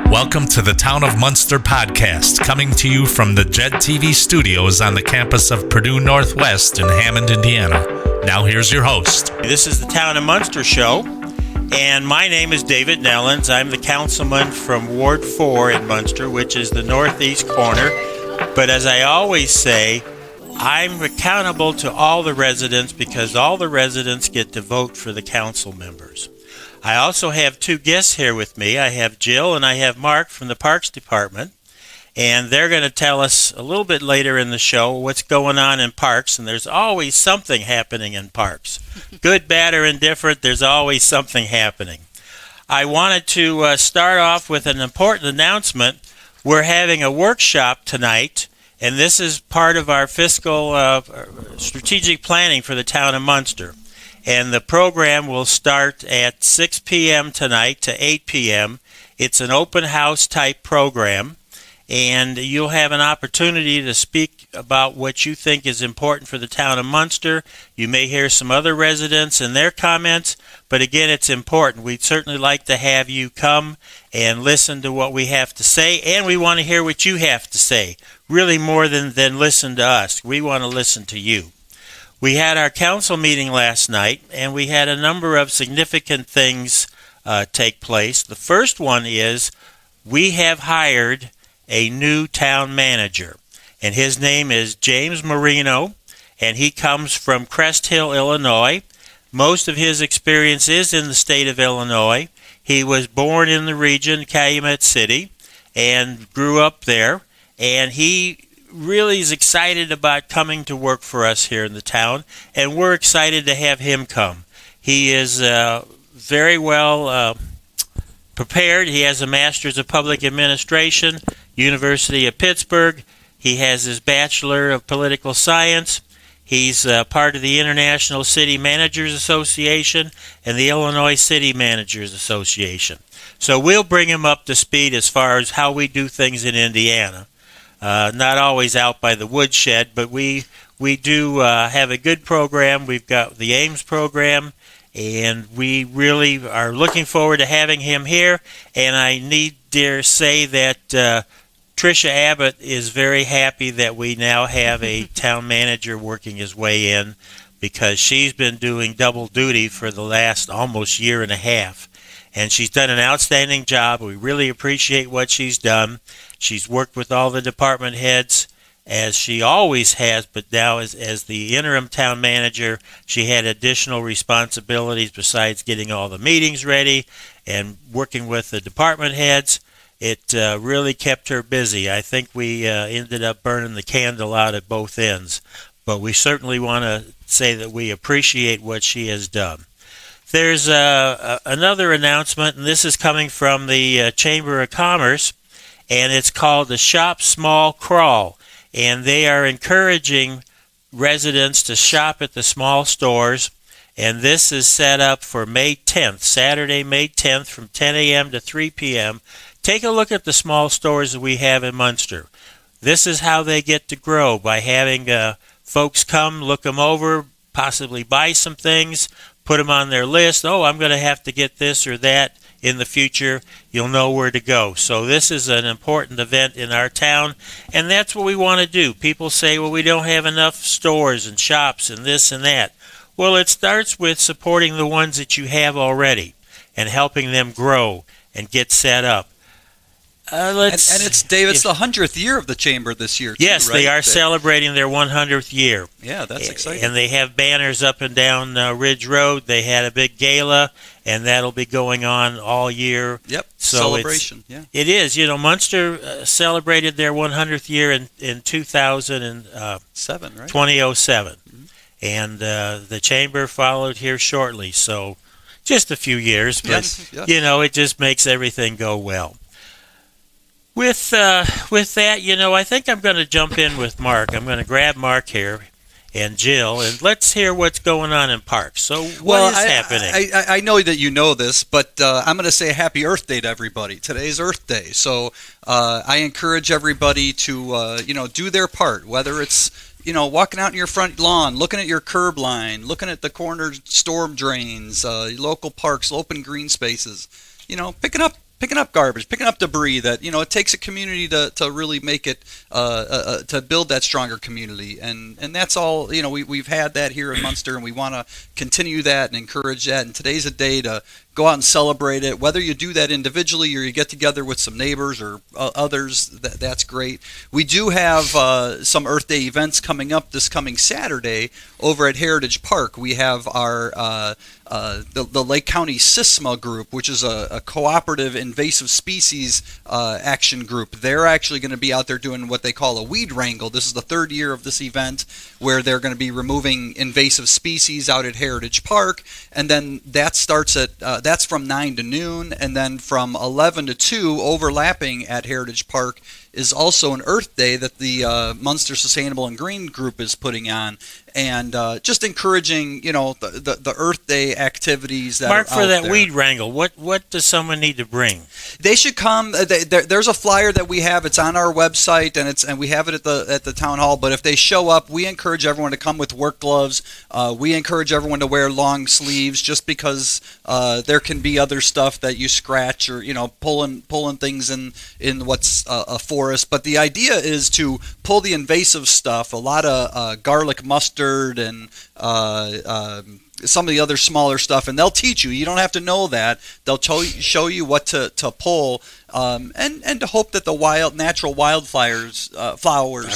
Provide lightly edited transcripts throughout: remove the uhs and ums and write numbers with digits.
Welcome to the Town of Munster podcast, coming to you from the JED TV studios on the campus of Purdue Northwest in Hammond, Indiana. Now here's your host. This is the Town of Munster show, and my name is David Nellens. I'm the councilman from Ward 4 in Munster, which is the northeast corner. But as I always say, I'm accountable to all the residents because all the residents get to vote for the council members. I also have two guests here with me. I have Jill and I have Mark from the Parks Department, and they're going to tell us a little bit later in the show what's going on in parks, and there's always something happening in parks. Good, bad, or indifferent, there's always something happening. I wanted to start off with an important announcement. We're having a workshop tonight, and this is part of our fiscal strategic planning for the town of Munster. And the program will start at 6 p.m. tonight to 8 p.m. It's an open house type program, and you'll have an opportunity to speak about what you think is important for the town of Munster. You may hear some other residents and their comments, but again, it's important. We'd certainly like to have you come and listen to what we have to say, and we want to hear what you have to say, really more than listen to us. We want to listen to you. We had our council meeting last night, and we had a number of significant things take place. The first one is we have hired a new town manager, and his name is James Marino, and he comes from Crest Hill, Illinois. Most of his experience is in the state of Illinois. He was born in the region, Calumet City, and grew up there, and he really is excited about coming to work for us here in the town, and we're excited to have him come. He is very well prepared. He has a Master's of Public Administration, University of Pittsburgh. He has his Bachelor of Political Science. He's part of the International City Managers Association and the Illinois City Managers Association. So we'll bring him up to speed as far as how we do things in Indiana. Not always out by the woodshed, but we do have a good program. We've got the Ames program, and we really are looking forward to having him here. And I need to say that Tricia Abbott is very happy that we now have a town manager working his way in, because she's been doing double duty for the last almost year and a half. And she's done an outstanding job. We really appreciate what she's done. She's worked with all the department heads, as she always has, but now as the interim town manager, she had additional responsibilities besides getting all the meetings ready and working with the department heads. It really kept her busy. I think we ended up burning the candle out at both ends, but we certainly want to say that we appreciate what she has done. There's another announcement, and this is coming from the Chamber of Commerce, and it's called the Shop Small Crawl, and they are encouraging residents to shop at the small stores, and this is set up for May 10th, Saturday, May 10th, from 10 a.m. to 3 p.m. Take a look at the small stores that we have in Munster. This is how they get to grow, by having folks come, look them over, possibly buy some things, put them on their list. Oh, I'm going to have to get this or that in the future. You'll know where to go. So this is an important event in our town, and that's what we want to do. People say, well, we don't have enough stores and shops and this and that. Well, it starts with supporting the ones that you have already and helping them grow and get set up. And it's, Dave, it's the 100th year of the Chamber this year, too, yes, right? They are celebrating their 100th year. Yeah, that's exciting. And they have banners up and down Ridge Road. They had a big gala, and that'll be going on all year. Yep, so celebration. Yeah, it is. You know, Munster celebrated their 100th year in 2007, right? 2007. Mm-hmm. And the Chamber followed here shortly, so just a few years. But, yes. You know, it just makes everything go well. With that, you know, I think I'm going to jump in with Mark. I'm going to grab Mark here and Jill, and let's hear what's going on in parks. So what is happening? I know that you know this, but I'm going to say happy Earth Day to everybody. Today's Earth Day, so I encourage everybody to do their part, whether it's walking out in your front lawn, looking at your curb line, looking at the corner storm drains, local parks, open green spaces. Picking up picking up garbage, picking up debris. That it takes a community to really make it to build that stronger community, and that's all. We've had that here in Munster, and we want to continue that and encourage that. And today's a day to go out and celebrate it. Whether you do that individually or you get together with some neighbors or others, that's great. We do have some Earth Day events coming up this coming Saturday over at Heritage Park. We have our the Lake County SISMA group, which is a cooperative invasive species action group. They're actually going to be out there doing what they call a weed wrangle. This is the third year of this event where they're going to be removing invasive species out at Heritage Park, and then that starts at that's from 9 to noon, and then from 11 to 2, overlapping at Heritage Park, is also an Earth Day that the Munster Sustainable and Green group is putting on, and just encouraging the Earth Day activities that Mark, are for out that there. weed wrangle, what does someone need to bring? They should come. There's a flyer that we have. It's on our website, and we have it at the town hall. But if they show up, we encourage everyone to come with work gloves. We encourage everyone to wear long sleeves, just because there can be other stuff that you scratch or pulling things in what's a forest. But the idea is to pull the invasive stuff. A lot of garlic mustard and some of the other smaller stuff, and they'll teach you. You don't have to know that. They'll show you what to pull, and to hope that the natural flowers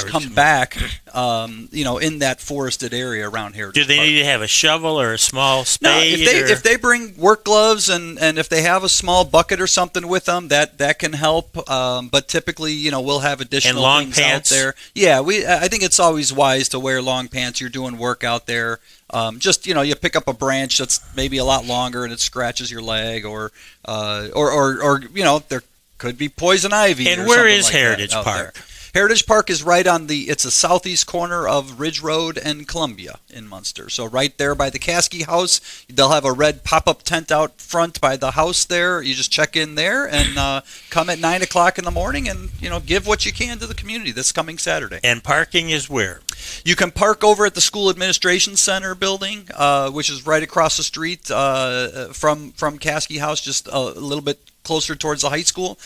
come back, in that forested area around here. Do they need to have a shovel or a small spade? No, if they bring work gloves and if they have a small bucket or something with them, that can help. But typically, we'll have additional and long things pants out there. Yeah, I think it's always wise to wear long pants. You're doing work out there. Just you pick up a branch that's maybe a lot longer and it scratches your leg, or there could be poison ivy. And or where something is like Heritage that out Park? there. Heritage Park is right on it's a southeast corner of Ridge Road and Columbia in Munster. So right there by the Caskey House, they'll have a red pop-up tent out front by the house there. You just check in there and come at 9 o'clock in the morning and give what you can to the community this coming Saturday. And parking is where? You can park over at the School Administration Center building, which is right across the street from Caskey House, just a little bit closer towards the high school.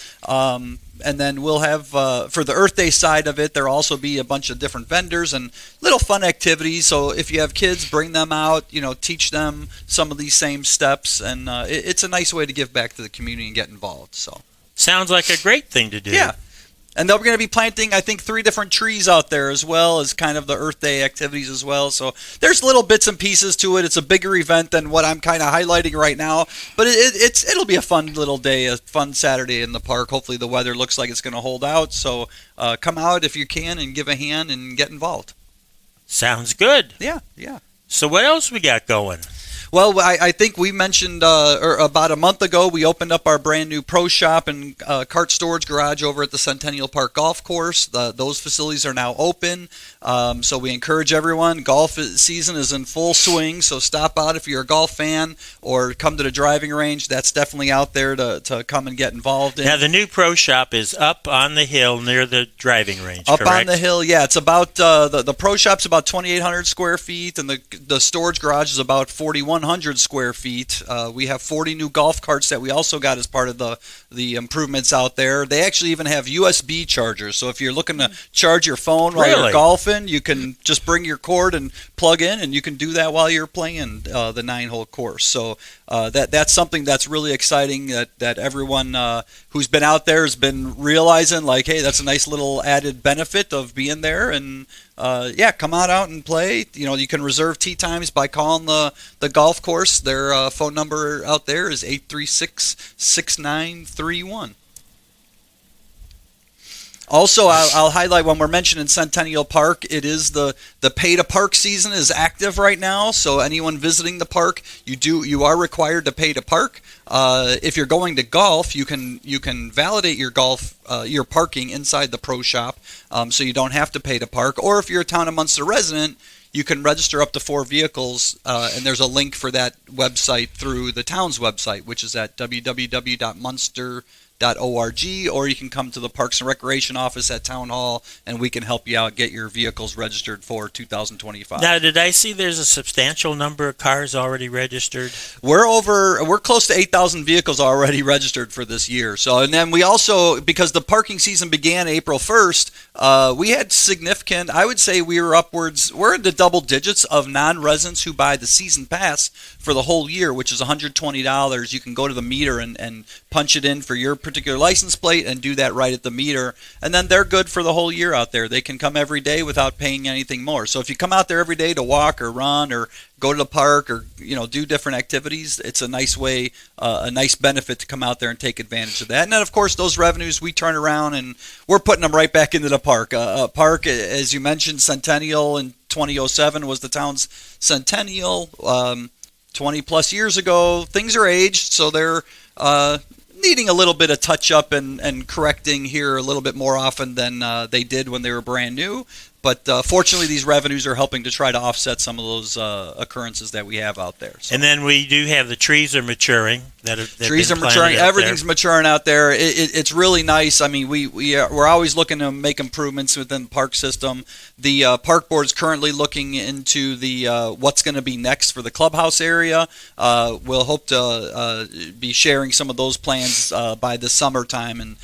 And then we'll have, for the Earth Day side of it, there'll also be a bunch of different vendors and little fun activities. So if you have kids, bring them out, teach them some of these same steps. And it's a nice way to give back to the community and get involved. So sounds like a great thing to do. Yeah. And they're going to be planting, I think, 3 different trees out there as well as kind of the Earth Day activities as well. So there's little bits and pieces to it. It's a bigger event than what I'm kind of highlighting right now. But it'll be a fun little day, a fun Saturday in the park. Hopefully the weather looks like it's going to hold out. So come out if you can and give a hand and get involved. Sounds good. Yeah. So what else we got going? Well, I think we mentioned about a month ago, we opened up our brand new pro shop and cart storage garage over at the Centennial Park Golf Course. Those facilities are now open, so we encourage everyone. Golf season is in full swing, so stop out if you're a golf fan or come to the driving range. That's definitely out there to come and get involved in. Now, the new pro shop is up on the hill near the driving range, Up correct? on the hill, yeah. It's about, the pro shop's about 2,800 square feet, and the storage garage is about 4,100 square feet. We have 40 new golf carts that we also got as part of the improvements out there. They actually even have USB chargers, so if you're looking to charge your phone while you're golfing, you can just bring your cord and plug in, and you can do that while you're playing the 9-hole course. So that's something that's really exciting that everyone who's been out there has been realizing, like, hey, that's a nice little added benefit of being there. And come on out and play. You can reserve tee times by calling the golf course. Their phone number out there is 836-6931. Also, I'll highlight when we're mentioning Centennial Park, it is the pay to park season is active right now. So anyone visiting the park, you are required to pay to park. If you're going to golf, you can validate your your parking inside the pro shop, so you don't have to pay to park. Or if you're a Town of Munster resident, you can register up to 4 vehicles, and there's a link for that website through the town's website, which is at www.munster.ca. or you can come to the Parks and Recreation office at Town Hall, and we can help you out get your vehicles registered for 2025. Now, did I see there's a substantial number of cars already registered? We're close to 8,000 vehicles already registered for this year. So, and then we also, because the parking season began April 1st, we had significant, I would say we're in the double digits of non-residents who buy the season pass for the whole year, which is $120. You can go to the meter and punch it in for your particular license plate and do that right at the meter. And then they're good for the whole year out there. They can come every day without paying anything more. So if you come out there every day to walk or run or go to the park or do different activities, it's a nice way, a nice benefit to come out there and take advantage of that. And then of course those revenues we turn around and we're putting them right back into the park. Park, as you mentioned, Centennial in 2007 was the town's centennial. 20 plus years ago, things are aged, so they're needing a little bit of touch up and correcting here a little bit more often than they did when they were brand new. But fortunately, these revenues are helping to try to offset some of those occurrences that we have out there. So. And then we do have the trees are maturing. Trees are maturing. Everything's maturing out there. It's really nice. I mean, we're always looking to make improvements within the park system. The park board is currently looking into the what's going to be next for the clubhouse area. We'll hope to be sharing some of those plans by the summertime and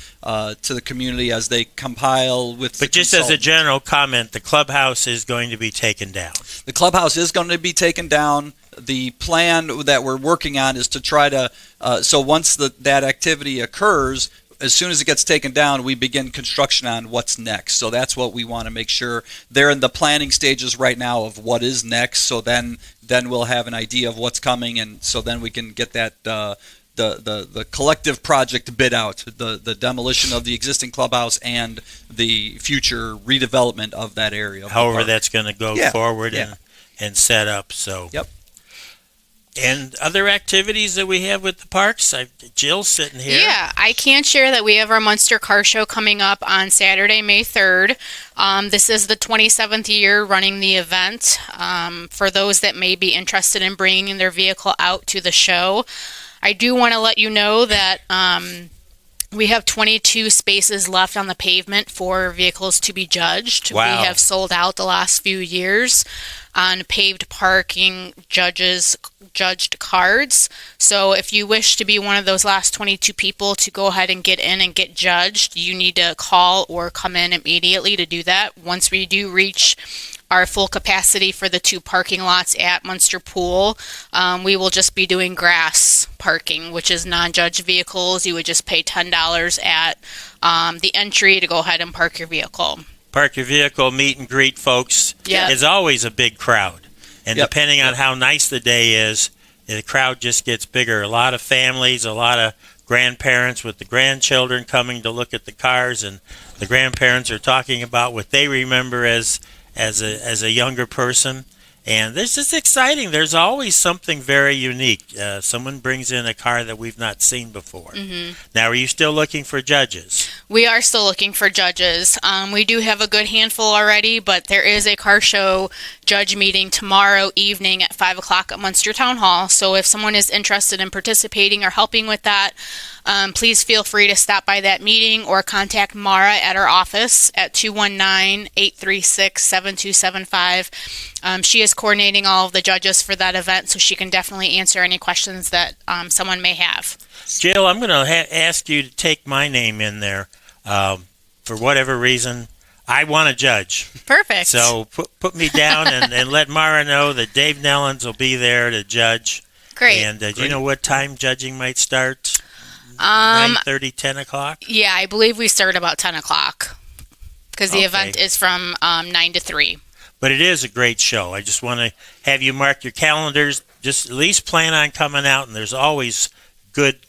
to the community as they compile with. But just as a general comment, the clubhouse is going to be taken down. The clubhouse is going to be taken down. The plan that we're working on is to try to, so once that activity occurs, as soon as it gets taken down, we begin construction on what's next. So that's what we want to make sure. They're in the planning stages right now of what is next. So then we'll have an idea of what's coming, and so then we can get that the collective project bid out, the demolition of the existing clubhouse and the future redevelopment of that area. However that's going to go forward and set up. So. Yep. And other activities that we have with the parks? Jill's sitting here. Yeah, I can share that we have our Munster Car Show coming up on Saturday, May 3rd. This is the 27th year running the event. For those that may be interested in bringing their vehicle out to the show, I do want to let you know that we have 22 spaces left on the pavement for vehicles to be judged. Wow. We have sold out the last few years on paved parking judged cards. So if you wish to be one of those last 22 people to go ahead and get in and get judged, you need to call or come in immediately to do that. Once we do reach our full capacity for the 2 parking lots at Munster Pool, we will just be doing grass parking, which is non-judged vehicles. You would just pay $10 at the entry to go ahead and park your vehicle. Park your vehicle, meet and greet folks. Yep. Is always a big crowd. And depending on how nice the day is, the crowd just gets bigger. A lot of families, a lot of grandparents with the grandchildren coming to look at the cars, and the grandparents are talking about what they remember as a younger person. And this is exciting. There's always something very unique. Someone brings in a car that we've not seen before. Mm-hmm. Now, are you still looking for judges? We are still looking for judges. We do have a good handful already, but there is a car show judge meeting tomorrow evening at 5 o'clock at Munster Town Hall. So if someone is interested in participating or helping with that, please feel free to stop by that meeting or contact Mara at our office at 219-836-7275. She is coordinating all of the judges for that event, so she can definitely answer any questions that someone may have. Jill, I'm going to ask you to take my name in there. For whatever reason, I want to judge. Perfect. So put me down and let Mara know that Dave Nellens will be there to judge. Great. And do you know what time judging might start? 9:30, 10 o'clock? Yeah, I believe we start about 10 o'clock because the event is from 9 to 3. But it is a great show. I just want to have you mark your calendars. Just at least plan on coming out, and there's always good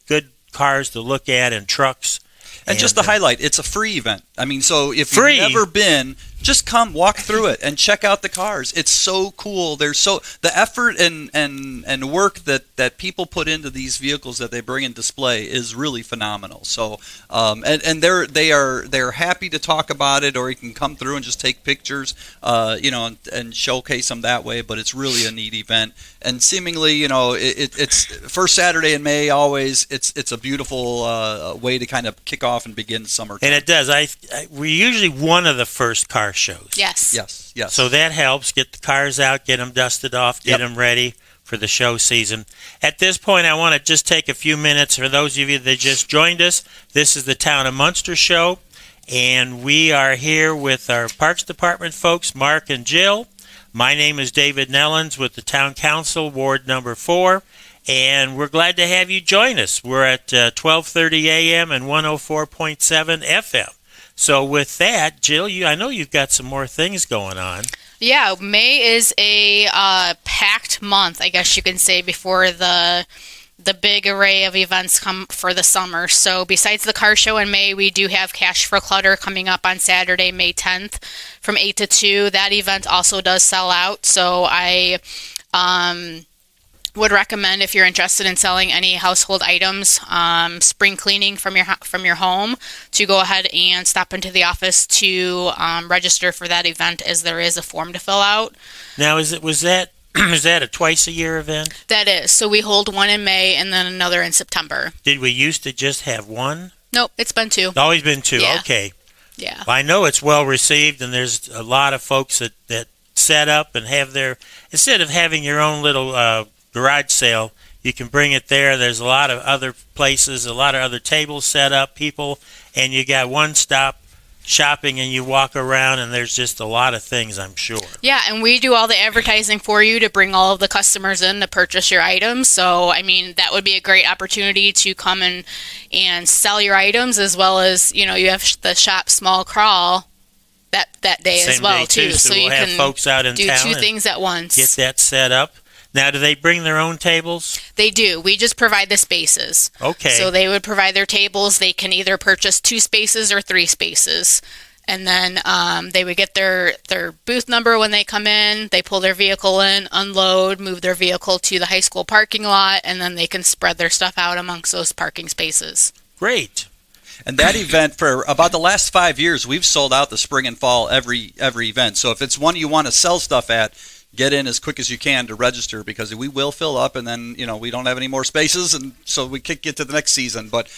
cars to look at and trucks. And just to highlight, it's a free event. I mean, so if you've never been, just come walk through it and check out the cars. It's so cool. The effort and work that people put into these vehicles that they bring and display is really phenomenal. So and they're happy to talk about it, or you can come through and just take pictures, and showcase them that way. But it's really a neat event, and seemingly, it's first Saturday in May. Always, it's a beautiful way to kind of kick off and begin summer. And it does. We're usually one of the first car shows. Yes. So that helps. Get the cars out, get them dusted off, get them ready for the show season. At this point, I want to just take a few minutes for those of you that just joined us. This is the Town of Munster show, and we are here with our Parks Department folks, Mark and Jill. My name is David Nellens with the Town Council, Ward number 4, and we're glad to have you join us. We're at 12:30 a.m. and 104.7 FM. So with that, Jill, I know you've got some more things going on. Yeah, May is a packed month, I guess you can say, before the big array of events come for the summer. So besides the car show in May, we do have Cash for Clutter coming up on Saturday, May 10th from 8 to 2. That event also does sell out. So I would recommend, if you're interested in selling any household items, spring cleaning from your home, to go ahead and stop into the office to register for that event, as there is a form to fill out. Now, is that a twice a year event? That is. So we hold one in May and then another in September. Did we used to just have one? Nope, it's been 2. Always been 2. Yeah. Okay. Yeah. Well, I know it's well received, and there's a lot of folks that set up and have instead of having your own little garage sale, you can bring it there. There's a lot of other places, a lot of other tables set up, people, and you got one-stop shopping, and you walk around, and there's just a lot of things, I'm sure. Yeah, and we do all the advertising for you to bring all of the customers in to purchase your items. So, I mean, that would be a great opportunity to come and sell your items, as well as, you have the Shop Small Crawl that day Same as well, day too. So you we'll have can folks out in do town 2 things at once. Get that set up. Now, do they bring their own tables? They do. We just provide the spaces. Okay. So they would provide their tables. They can either purchase 2 spaces or 3 spaces. And then they would get their booth number when they come in. They pull their vehicle in, unload, move their vehicle to the high school parking lot, and then they can spread their stuff out amongst those parking spaces. Great. And that event, for about the last 5 years, we've sold out the spring and fall every event. So if it's one you want to sell stuff at, get in as quick as you can to register, because we will fill up, and then we don't have any more spaces, and so we can't get to the next season. But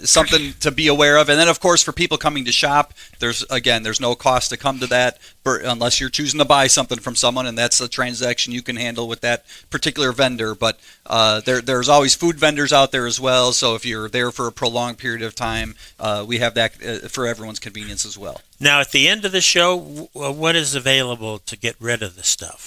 something to be aware of. And then, of course, for people coming to shop, there's no cost to come to that, unless you're choosing to buy something from someone, and that's a transaction you can handle with that particular vendor. But there's always food vendors out there as well, so if you're there for a prolonged period of time, we have that for everyone's convenience as well. Now, at the end of the show, what is available to get rid of the stuff?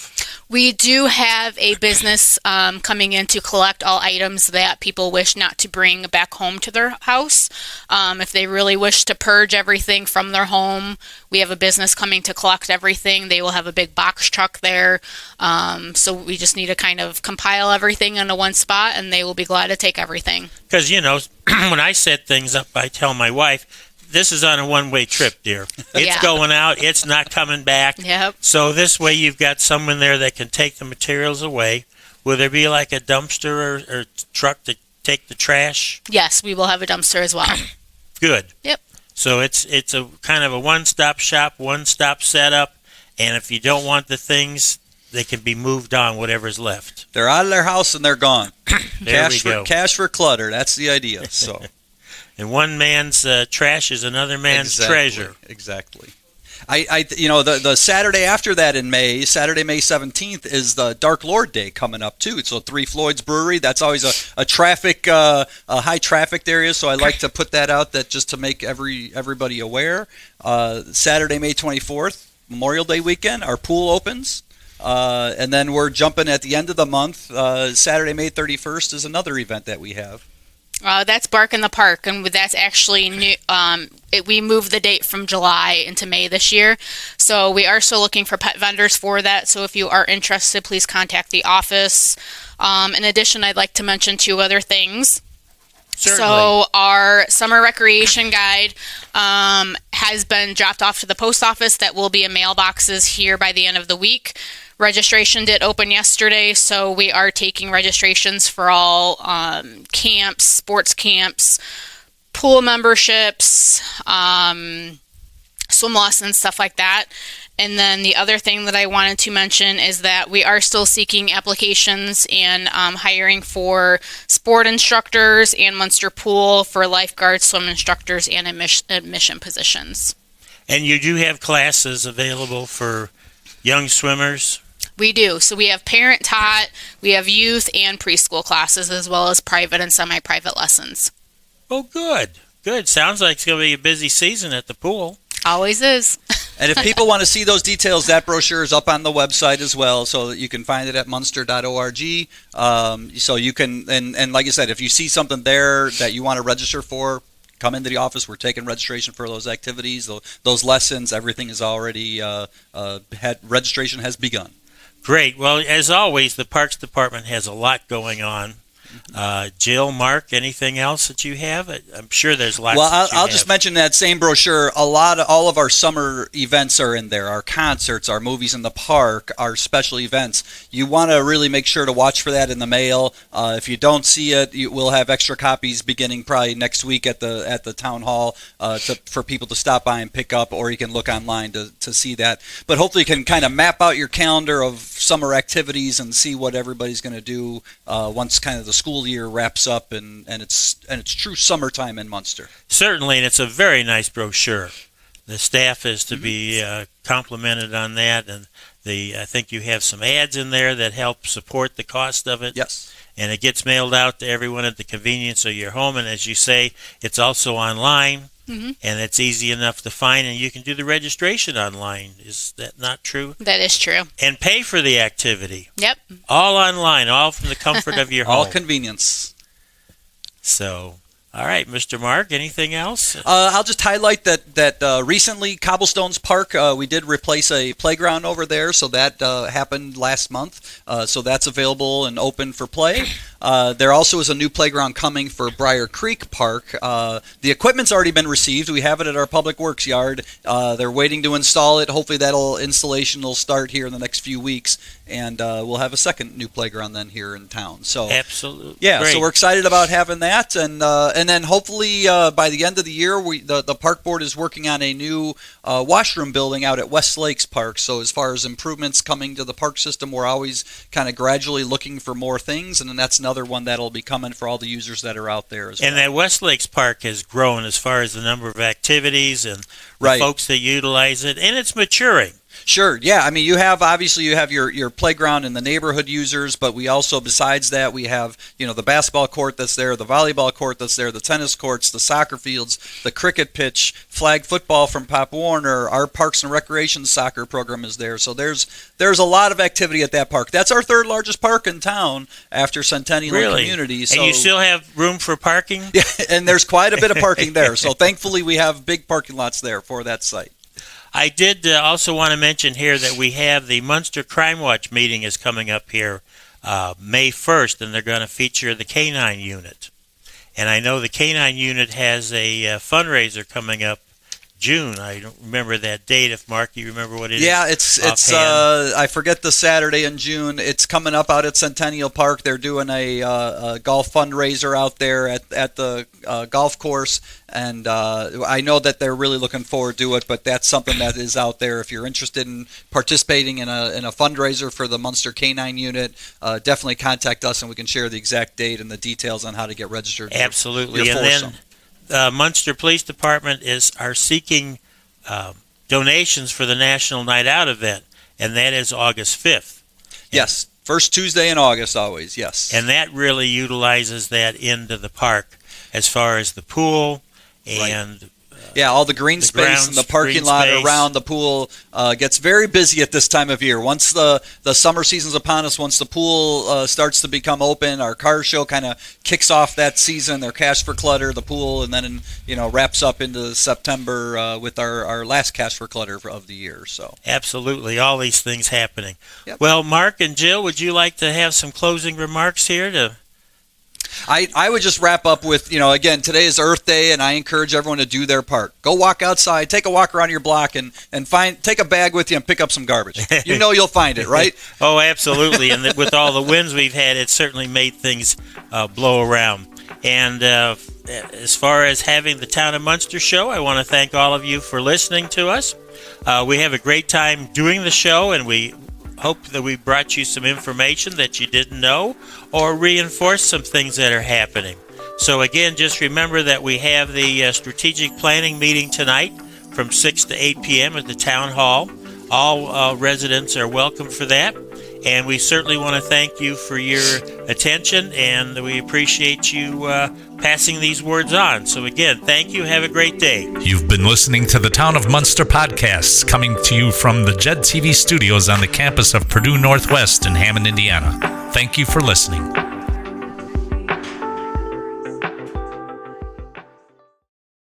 We do have a business coming in to collect all items that people wish not to bring back home to their house. If they really wish to purge everything from their home, we have a business coming to collect everything. They will have a big box truck there. So we just need to kind of compile everything into one spot, and they will be glad to take everything. Because, when I set things up, I tell my wife, this is on a one-way trip, dear. It's going out. It's not coming back. Yep. So this way you've got someone there that can take the materials away. Will there be like a dumpster or truck to take the trash? Yes, we will have a dumpster as well. Good. Yep. So it's a kind of a one-stop shop, one-stop setup, and if you don't want the things, they can be moved on, whatever's left. They're out of their house and they're gone. There we go. Cash for clutter. That's the idea. So. And one man's trash is another man's treasure. Exactly. The Saturday after that in May, Saturday, May 17th, is the Dark Lord Day coming up too. So 3 Floyd's Brewery, that's always a high trafficked area. So I like to put that out, that just to make everybody aware. Saturday, May 24th, Memorial Day weekend, our pool opens. And then we're jumping at the end of the month. Saturday, May 31st is another event that we have. That's Bark in the Park, and that's actually new. We moved the date from July into May this year, so we are still looking for pet vendors for that. So if you are interested, please contact the office. In addition, I'd like to mention 2 other things. Certainly. So our summer recreation guide has been dropped off to the post office that will be in mailboxes here by the end of the week. Registration did open yesterday, so we are taking registrations for all camps, sports camps, pool memberships, swim lessons, stuff like that. And then the other thing that I wanted to mention is that we are still seeking applications and hiring for sport instructors and Munster Pool for lifeguards, swim instructors, and admission positions. And you do have classes available for young swimmers? We do. So we have parent-taught, we have youth and preschool classes, as well as private and semi-private lessons. Oh, good. Good. Sounds like it's going to be a busy season at the pool. Always is. And if people want to see those details, that brochure is up on the website as well, so that you can find it at munster.org. So you can, and like I said, if you see something there that you want to register for, come into the office. We're taking registration for those activities, those lessons. Everything is already registration has begun. Great. Well, as always, the Parks Department has a lot going on. Jill, Mark, anything else that you have? I'm sure there's lots. Well, I'll just mention that same brochure. All of our summer events are in there. Our concerts, our movies in the park, our special events. You want to really make sure to watch for that in the mail. If you don't see it, we'll have extra copies beginning probably next week at the town hall for people to stop by and pick up, or you can look online to see that. But hopefully, you can kind of map out your calendar of summer activities and see what everybody's going to do once kind of the school year wraps up and it's true summertime in Munster. Certainly, and it's a very nice brochure. The staff is to be complimented on that, and I think you have some ads in there that help support the cost of it. Yes. And it gets mailed out to everyone at the convenience of your home, and as you say, it's also online. And it's easy enough to find, and you can do the registration online. Is that not true? That is true. And pay for the activity. Yep. All online, all from the comfort of your home. All convenience. So, all right, Mr. Mark, anything else? I'll just highlight that recently, Cobblestones Park, we did replace a playground over there, so that happened last month. So that's available and open for play. There also is a new playground coming for Briar Creek Park. The equipment's already been received. We have it at our Public Works yard. They're waiting to install it. Hopefully installation will start here in the next few weeks, and we'll have a second new playground then here in town. So absolutely, yeah. Great. So we're excited about having that, and then hopefully by the end of the year, the park board is working on a new washroom building out at West Lakes Park. So as far as improvements coming to the park system, we're always kind of gradually looking for more things, and then that's another one that'll be coming for all the users that are out there as well. And that West Lakes Park has grown as far as the number of activities and the folks that utilize it, and it's maturing. Sure, yeah. I mean, you have your playground and the neighborhood users, but we also, besides that, we have, the basketball court that's there, the volleyball court that's there, the tennis courts, the soccer fields, the cricket pitch, flag football from Pop Warner, our Parks and Recreation soccer program is there. So there's a lot of activity at that park. That's our third largest park in town after Centennial Community. So, and you still have room for parking? Yeah, and there's quite a bit of parking there. So thankfully we have big parking lots there for that site. I did also want to mention here that we have the Munster Crime Watch meeting is coming up here May 1st, and they're going to feature the K-9 unit. And I know the K-9 unit has a fundraiser coming up June. I don't remember that date. If Mark, you remember what it is? Yeah, it's I forget the Saturday in June. It's coming up out at Centennial Park. They're doing a golf fundraiser out there at the golf course, and I know that they're really looking forward to it. But that's something that is out there. If you're interested in participating in a fundraiser for the Munster K-9 unit, definitely contact us, and we can share the exact date and the details on how to get registered. Absolutely, and then. Munster Police Department are seeking donations for the National Night Out event, and that is August 5th. Yes, first Tuesday in August always, yes. And that really utilizes that end of the park as far as the pool and... Yeah, all the green space and the parking lot around the pool gets very busy at this time of year. Once the summer season's upon us, once the pool starts to become open, our car show kind of kicks off that season. Their Cash for Clutter, the pool, and then wraps up into September with our last Cash for Clutter of the year. So absolutely, all these things happening. Yep. Well, Mark and Jill, would you like to have some closing remarks here to I would just wrap up with, again, today is Earth Day, and I encourage everyone to do their part. Go walk outside, take a walk around your block, and take a bag with you and pick up some garbage. You'll find it, right? Oh, absolutely. And with all the winds we've had, it certainly made things blow around. And as far as having the Town of Munster show, I want to thank all of you for listening to us. We have a great time doing the show, and we hope that we brought you some information that you didn't know or reinforce some things that are happening. So again, just remember that we have the strategic planning meeting tonight from 6 to 8 p.m. at the Town Hall. All residents are welcome for that. And we certainly want to thank you for your attention, and we appreciate you passing these words on. So again, thank you. Have a great day. You've been listening to the Town of Munster podcasts, coming to you from the JED TV studios on the campus of Purdue Northwest in Hammond, Indiana. Thank you for listening.